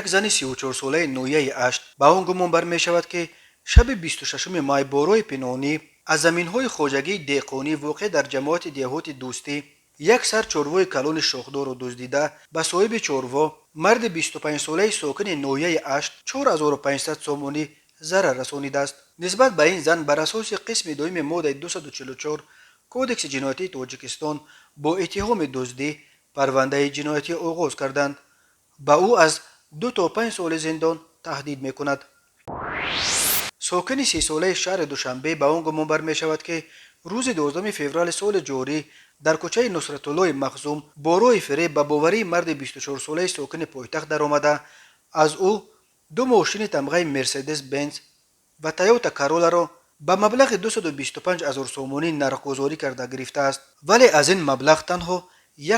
یک زن 34 ساله نویه اشت با آن گمان بر می شود که شب 26 مای بوروی پنونی از زمین‌های خوجگی دیقونی واقع در جماعت دیهات دوستی یک سر چوروی کلون شخدار رو دزدیده به صاحب چوروا مرد 25 ساله ساکن نویه اشت 4500 سومونی ضرر رسانیده است. نسبت به این زن بر اساس قسم دوم ماده 244 کودکس جنایتی تاجیکستان با اتهام دزدی پرونده جنایتی آغاز کردند. با او از 2 تا 5 سال زندان تهدید میکند. ساکن 30 ساله شهر دوشنبه به آن گمان بر می شود که روز 12 فوریه سال جاری در کوچه نصرت الله مخزوم با راه فریب به باوری مرد 24 ساله ساکن پایتخت درآمده از او دو ماشین تمغه مرسدس بنز و تویوتا کارولا را به مبلغ 225,000 سومونی نرخ‌گذاری کرده گرفته است، ولی از این مبلغ تنها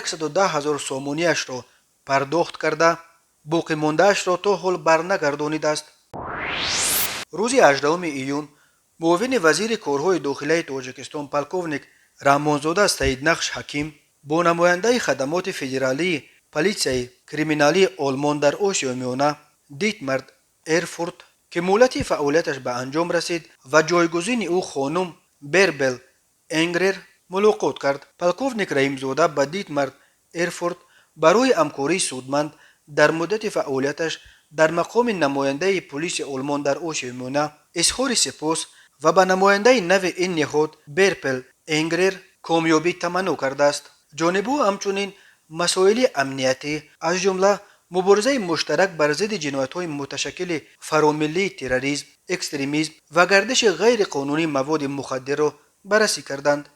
110,000 سومونیش را پرداخت کرده باقی مانده‌اش را تا حال برنگردانیده است. روز 18 ایون معاون وزیر کارهای داخلی تاجیکستان پالکوونیک رحمانزاده سیدنقش حکیم با نماینده خدمات فدرالی پلیسیای کریمینالی آلمان در آسیا میانه دیتمر ایرفورت که مهلت فعالیتش به انجام رسید و جایگزین او خانم بربل انگرر ملاقات کرد. پالکوونیک رحیمزاده به دیتمر ایرفورت برای همکاری سودمند در مدت فعالیتش در مقام نماینده پلیس آلمان در آسیا میانه اظهار سپاس و به نماینده نو این نهاد بربل انگرر کامیابی تمنا کرده است. جانب او همچنین مسائل امنیتی از جمله مبارزه مشترک بر ضد جنایت‌های متشکل فراملی تروریسم، اکستریمیسم و گردش غیر قانونی مواد مخدر را بررسی کردند.